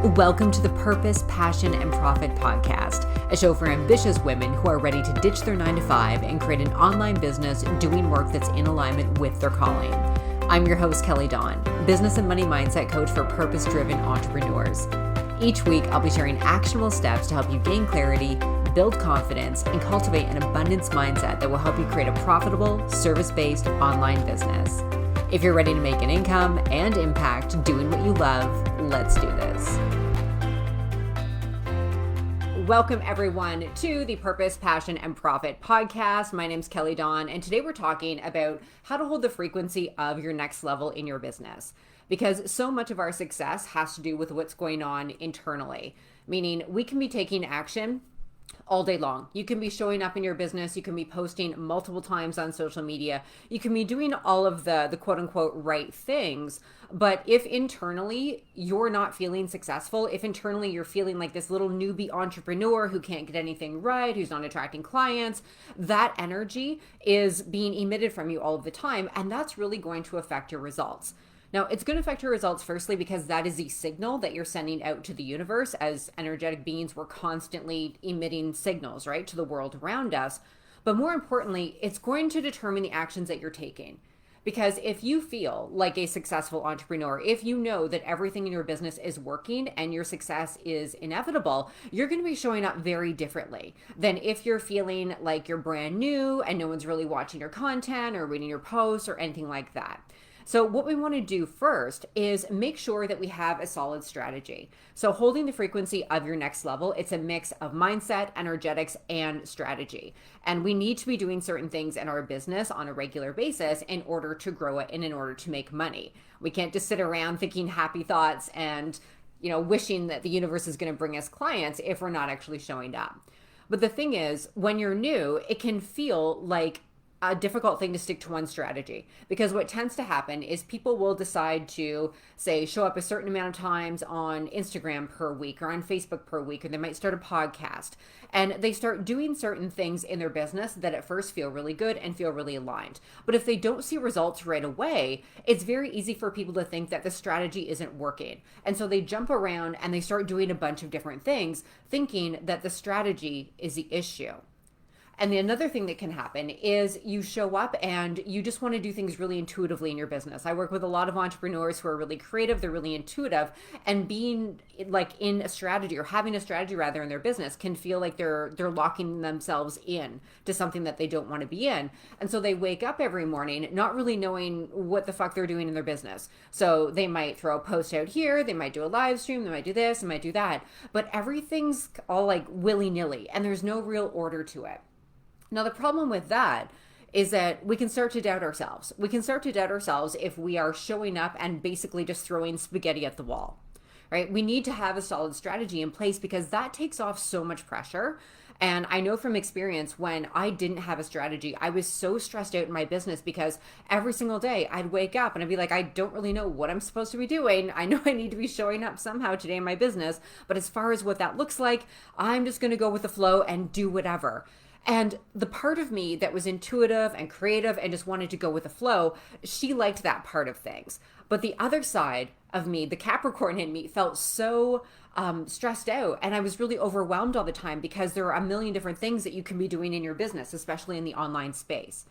Welcome to the Purpose, Passion, and Profit podcast, a show for ambitious women who are ready to ditch their 9-to-5 and create an online business doing work that's in alignment with their calling. I'm your host, Kelly Dawn, business and money mindset coach for purpose-driven entrepreneurs. Each week, I'll be sharing actionable steps to help you gain clarity, build confidence, and cultivate an abundance mindset that will help you create a profitable, service-based online business. If you're ready to make an income and impact doing what you love, let's do this. Welcome everyone to the Purpose, Passion, and Profit podcast. My name's Kelly Dawn, and today we're talking about how to hold the frequency of your next level in your business. Because so much of our success has to do with what's going on internally, meaning we can be taking action all day long. You can be showing up in your business. You can be posting multiple times on social media. You can be doing all of the quote unquote right things. But if internally you're not feeling successful, if internally you're feeling like this little newbie entrepreneur who can't get anything right, who's not attracting clients, that energy is being emitted from you all of the time. And that's really going to affect your results. Now, it's going to affect your results firstly because that is the signal that you're sending out to the universe. As energetic beings, we're constantly emitting signals, right, to the world around us. But more importantly, it's going to determine the actions that you're taking. Because if you feel like a successful entrepreneur, if you know that everything in your business is working and your success is inevitable, you're going to be showing up very differently than if you're feeling like you're brand new and no one's really watching your content or reading your posts or anything like that. So what we want to do first is make sure that we have a solid strategy. So holding the frequency of your next level, it's a mix of mindset, energetics, and strategy. And we need to be doing certain things in our business on a regular basis in order to grow it and in order to make money. We can't just sit around thinking happy thoughts and, wishing that the universe is going to bring us clients if we're not actually showing up. But the thing is, when you're new, it can feel like a difficult thing to stick to one strategy, because what tends to happen is people will decide to say show up a certain amount of times on Instagram per week or on Facebook per week, or they might start a podcast and they start doing certain things in their business that at first feel really good and feel really aligned. But if they don't see results right away, it's very easy for people to think that the strategy isn't working. And so they jump around and they start doing a bunch of different things thinking that the strategy is the issue. And another thing that can happen is you show up and you just want to do things really intuitively in your business. I work with a lot of entrepreneurs who are really creative, they're really intuitive, and being like in a strategy or having a strategy rather in their business can feel like they're locking themselves in to something that they don't want to be in. And so they wake up every morning not really knowing what the fuck they're doing in their business. So they might throw a post out here, they might do a live stream, they might do this, they might do that, but everything's all like willy-nilly and there's no real order to it. Now, the problem with that is that we can start to doubt ourselves. We can start to doubt ourselves if we are showing up and basically just throwing spaghetti at the wall, right? We need to have a solid strategy in place because that takes off so much pressure. And I know from experience, when I didn't have a strategy, I was so stressed out in my business because every single day I'd wake up and I'd be like, I don't really know what I'm supposed to be doing. I know I need to be showing up somehow today in my business, but as far as what that looks like, I'm just going to go with the flow and do whatever. And the part of me that was intuitive and creative and just wanted to go with the flow, she liked that part of things. But the other side of me, the Capricorn in me, felt so stressed out. And I was really overwhelmed all the time because there are a million different things that you can be doing in your business, especially in the online space.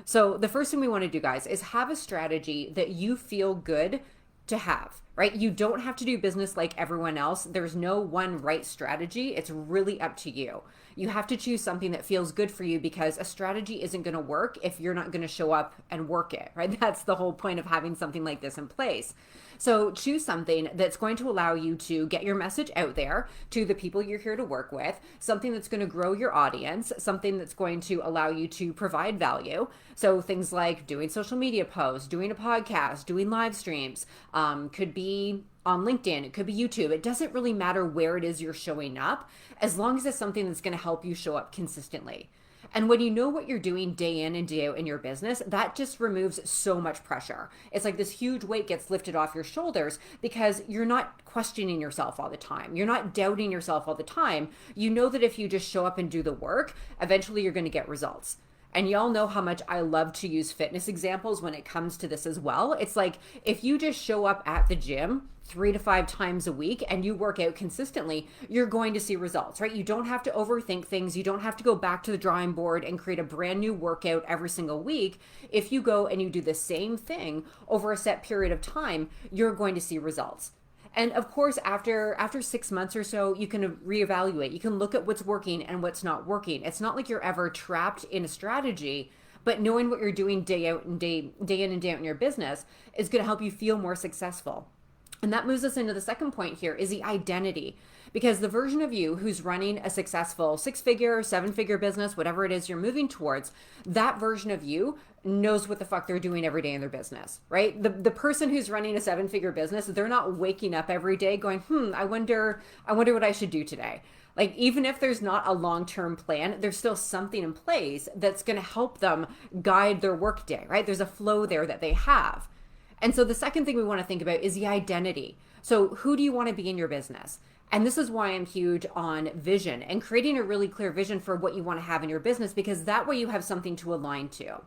So the first thing we want to do, guys, is have a strategy that you feel good to have, right? You don't have to do business like everyone else. There's no one right strategy. It's really up to you. You have to choose something that feels good for you because a strategy isn't going to work if you're not going to show up and work it, right? That's the whole point of having something like this in place. So choose something that's going to allow you to get your message out there to the people you're here to work with, something that's going to grow your audience, something that's going to allow you to provide value. So things like doing social media posts, doing a podcast, doing live streams, could be on LinkedIn, it could be YouTube. It doesn't really matter where it is you're showing up, as long as it's something that's going to help you show up consistently. And when you know what you're doing day in and day out in your business, that just removes so much pressure. It's like this huge weight gets lifted off your shoulders because you're not questioning yourself all the time. You're not doubting yourself all the time. You know that if you just show up and do the work, eventually you're going to get results. And y'all know how much I love to use fitness examples when it comes to this as well. It's like if you just show up at the gym 3 to 5 times a week and you work out consistently, you're going to see results, right? You don't have to overthink things. You don't have to go back to the drawing board and create a brand new workout every single week. If you go and you do the same thing over a set period of time, you're going to see results. And of course, after 6 months or so, you can reevaluate. You can look at what's working and what's not working. It's not like you're ever trapped in a strategy, but knowing what you're doing day out and day in and day out in your business is going to help you feel more successful. And that moves us into the second point here is the identity. Because the version of you who's running a successful 6-figure, 7-figure business, whatever it is you're moving towards, that version of you knows what the fuck they're doing every day in their business, right? The person who's running a 7-figure business, they're not waking up every day going, I wonder what I should do today. Like, even if there's not a long-term plan, there's still something in place that's going to help them guide their workday, right? There's a flow there that they have. And so the second thing we want to think about is the identity. So who do you want to be in your business? And this is why I'm huge on vision and creating a really clear vision for what you want to have in your business, because that way you have something to align to.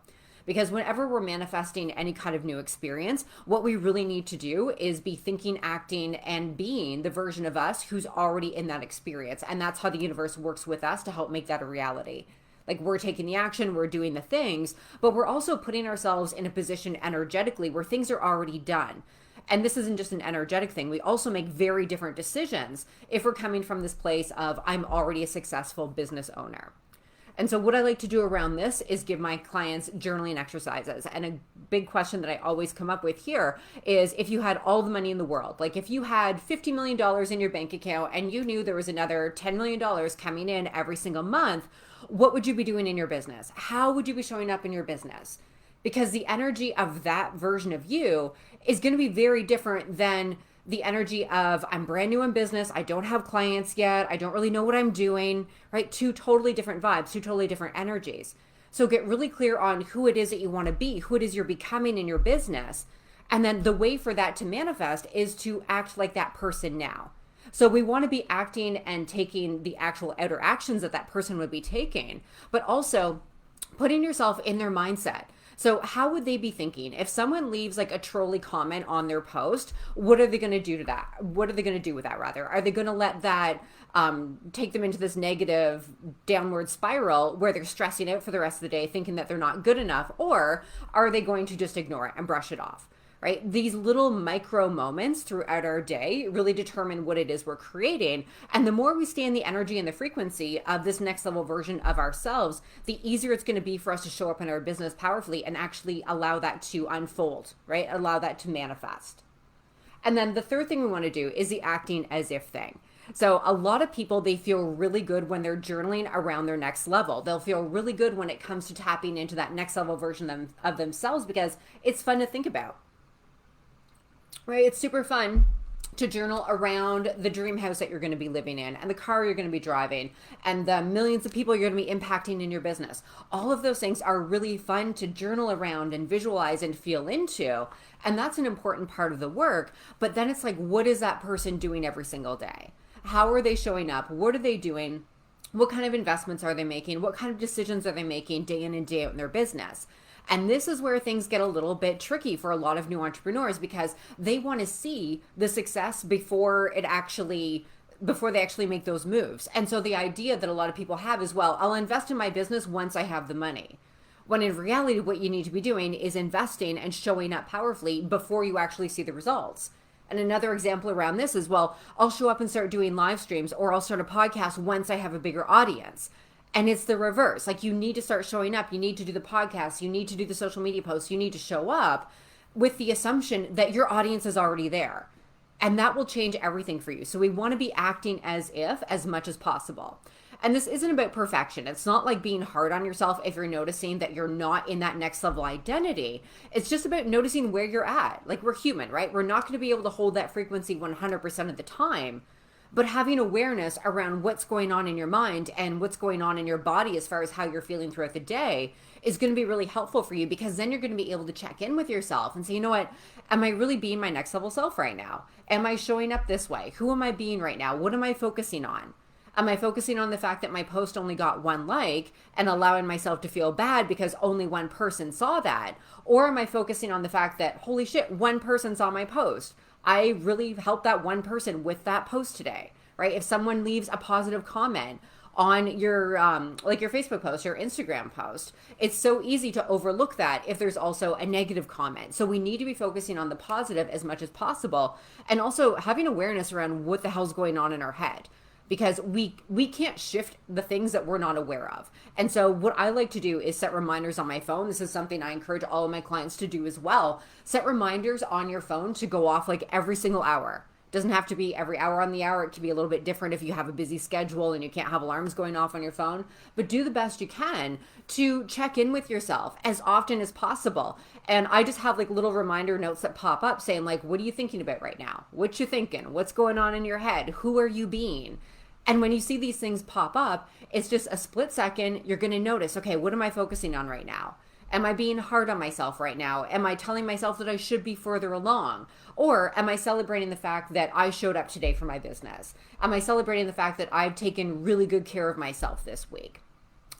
Because whenever we're manifesting any kind of new experience, what we really need to do is be thinking, acting, and being the version of us who's already in that experience. And that's how the universe works with us to help make that a reality. Like, we're taking the action, we're doing the things, but we're also putting ourselves in a position energetically where things are already done. And this isn't just an energetic thing. We also make very different decisions if we're coming from this place of I'm already a successful business owner. And so what I like to do around this is give my clients journaling exercises. And a big question that I always come up with here is, if you had all the money in the world, like if you had $50 million in your bank account and you knew there was another $10 million coming in every single month, what would you be doing in your business? How would you be showing up in your business? Because the energy of that version of you is going to be very different than the energy of I'm brand new in business. I don't have clients yet. I don't really know what I'm doing, right? Two totally different vibes, two totally different energies. So get really clear on who it is that you want to be, who it is you're becoming in your business. And then the way for that to manifest is to act like that person now. So we want to be acting and taking the actual outer actions that person would be taking, but also putting yourself in their mindset. So how would they be thinking? If someone leaves like a trolly comment on their post, what are they going to do to that? What are they going to do with that rather? Are they going to let that take them into this negative downward spiral where they're stressing out for the rest of the day, thinking that they're not good enough? Or are they going to just ignore it and brush it off? Right? These little micro moments throughout our day really determine what it is we're creating. And the more we stay in the energy and the frequency of this next level version of ourselves, the easier it's going to be for us to show up in our business powerfully and actually allow that to unfold, right? Allow that to manifest. And then the third thing we want to do is the acting as if thing. So a lot of people, they feel really good when they're journaling around their next level. They'll feel really good when it comes to tapping into that next level version of themselves because it's fun to think about. Right? It's super fun to journal around the dream house that you're going to be living in and the car you're going to be driving and the millions of people you're going to be impacting in your business. All of those things are really fun to journal around and visualize and feel into. And that's an important part of the work. But then it's like, what is that person doing every single day? How are they showing up? What are they doing? What kind of investments are they making? What kind of decisions are they making day in and day out in their business? And this is where things get a little bit tricky for a lot of new entrepreneurs because they want to see the success before they actually make those moves. And so the idea that a lot of people have is, well, I'll invest in my business once I have the money. When in reality, what you need to be doing is investing and showing up powerfully before you actually see the results. And another example around this is, well, I'll show up and start doing live streams or I'll start a podcast once I have a bigger audience. And it's the reverse. Like, you need to start showing up. You need to do the podcast. You need to do the social media posts. You need to show up with the assumption that your audience is already there. And that will change everything for you. So we want to be acting as if as much as possible. And this isn't about perfection. It's not like being hard on yourself if you're noticing that you're not in that next level identity. It's just about noticing where you're at. Like, we're human, right? We're not going to be able to hold that frequency 100% of the time. But having awareness around what's going on in your mind and what's going on in your body as far as how you're feeling throughout the day is going to be really helpful for you, because then you're going to be able to check in with yourself and say, you know what, am I really being my next level self right now? Am I showing up this way? Who am I being right now? What am I focusing on? Am I focusing on the fact that my post only got one like and allowing myself to feel bad because only one person saw that? Or am I focusing on the fact that, holy shit, one person saw my post? I really helped that one person with that post today, right? If someone leaves a positive comment on your like your Facebook post, your Instagram post, it's so easy to overlook that if there's also a negative comment. So we need to be focusing on the positive as much as possible, and also having awareness around what the hell's going on in our head, because we can't shift the things that we're not aware of. And so what I like to do is set reminders on my phone. This is something I encourage all of my clients to do as well. Set reminders on your phone to go off like every single hour. Doesn't have to be every hour on the hour. It can be a little bit different if you have a busy schedule and you can't have alarms going off on your phone. But do the best you can to check in with yourself as often as possible. And I just have like little reminder notes that pop up saying like, what are you thinking about right now? What you thinking? What's going on in your head? Who are you being? And when you see these things pop up, it's just a split second. You're going to notice, okay, what am I focusing on right now? Am I being hard on myself right now? Am I telling myself that I should be further along? Or am I celebrating the fact that I showed up today for my business? Am I celebrating the fact that I've taken really good care of myself this week?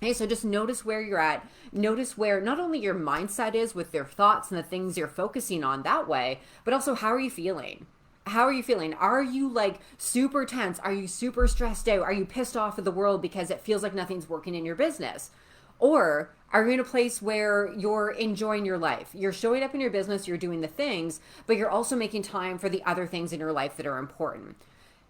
Okay, so just notice where you're at. Notice where not only your mindset is with your thoughts and the things you're focusing on that way, but also how are you feeling? How are you feeling? Are you like super tense? Are you super stressed out? Are you pissed off at the world because it feels like nothing's working in your business? Or are you in a place where you're enjoying your life? You're showing up in your business, you're doing the things, but you're also making time for the other things in your life that are important.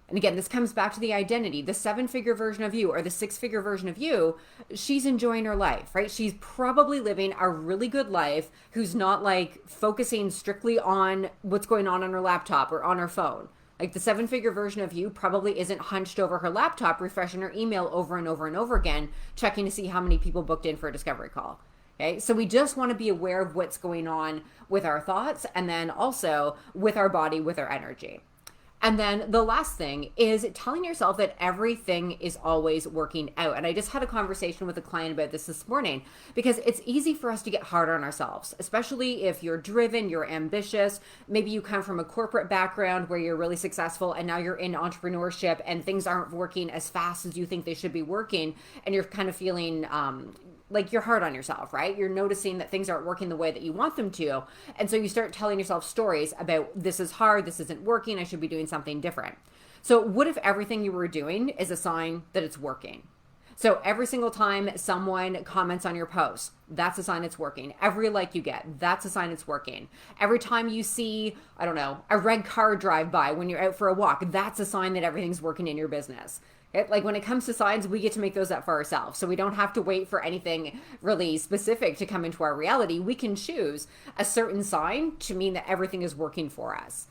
And again, this comes back to the identity. The 7-figure version of you or the 6-figure version of you, she's enjoying her life, right? She's probably living a really good life who's not like focusing strictly on what's going on her laptop or on her phone. Like the 7-figure version of you probably isn't hunched over her laptop, refreshing her email over and over and over again, checking to see how many people booked in for a discovery call. Okay, so we just want to be aware of what's going on with our thoughts and then also with our body, with our energy. And then the last thing is telling yourself that everything is always working out. And I just had a conversation with a client about this morning because it's easy for us to get hard on ourselves, especially if you're driven, you're ambitious. Maybe you come from a corporate background where you're really successful and now you're in entrepreneurship and things aren't working as fast as you think they should be working. And you're kind of feeling like you're hard on yourself, right? You're noticing that things aren't working the way that you want them to. And so you start telling yourself stories about this is hard, this isn't working, I should be doing something different. So what if everything you were doing is a sign that it's working? So every single time someone comments on your post, that's a sign it's working. Every like you get, that's a sign it's working. Every time you see, I don't know, a red car drive by when you're out for a walk, that's a sign that everything's working in your business. Like when it comes to signs, we get to make those up for ourselves. So we don't have to wait for anything really specific to come into our reality. We can choose a certain sign to mean that everything is working for us.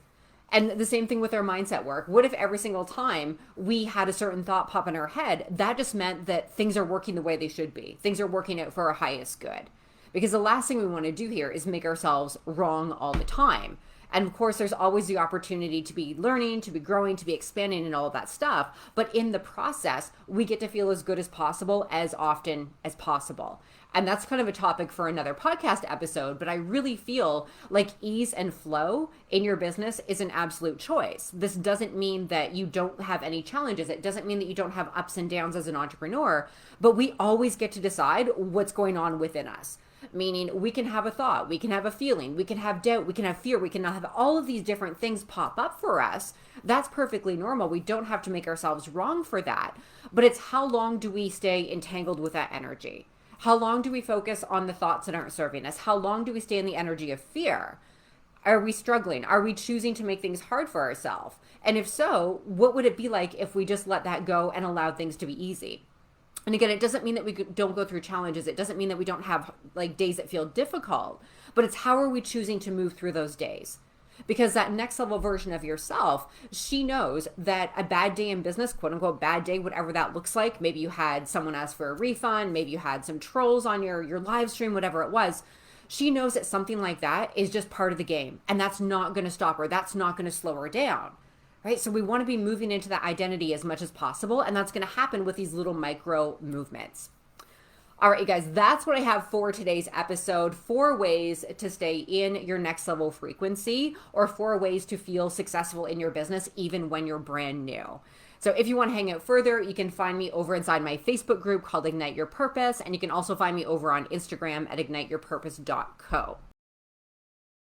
And the same thing with our mindset work. What if every single time we had a certain thought pop in our head, that just meant that things are working the way they should be? Things are working out for our highest good. Because the last thing we want to do here is make ourselves wrong all the time. And of course, there's always the opportunity to be learning, to be growing, to be expanding and all of that stuff. But in the process, we get to feel as good as possible as often as possible. And that's kind of a topic for another podcast episode. But I really feel like ease and flow in your business is an absolute choice. This doesn't mean that you don't have any challenges. It doesn't mean that you don't have ups and downs as an entrepreneur. But we always get to decide what's going on within us. Meaning we can have a thought, we can have a feeling, we can have doubt, we can have fear, we can have all of these different things pop up for us. That's perfectly normal. We don't have to make ourselves wrong for that. But it's how long do we stay entangled with that energy? How long do we focus on the thoughts that aren't serving us? How long do we stay in the energy of fear? Are we struggling? Are we choosing to make things hard for ourselves? And if so, what would it be like if we just let that go and allowed things to be easy? And again, it doesn't mean that we don't go through challenges. It doesn't mean that we don't have like days that feel difficult, but it's how are we choosing to move through those days? Because that next level version of yourself, she knows that a bad day in business, quote unquote, bad day, whatever that looks like. Maybe you had someone ask for a refund. Maybe you had some trolls on your live stream, whatever it was. She knows that something like that is just part of the game. And that's not going to stop her. That's not going to slow her down. Right? So we want to be moving into that identity as much as possible. And that's going to happen with these little micro movements. All right, you guys, that's what I have for today's episode. 4 ways to stay in your next level frequency, or 4 ways to feel successful in your business, even when you're brand new. So if you want to hang out further, you can find me over inside my Facebook group called Ignite Your Purpose. And you can also find me over on Instagram at igniteyourpurpose.co.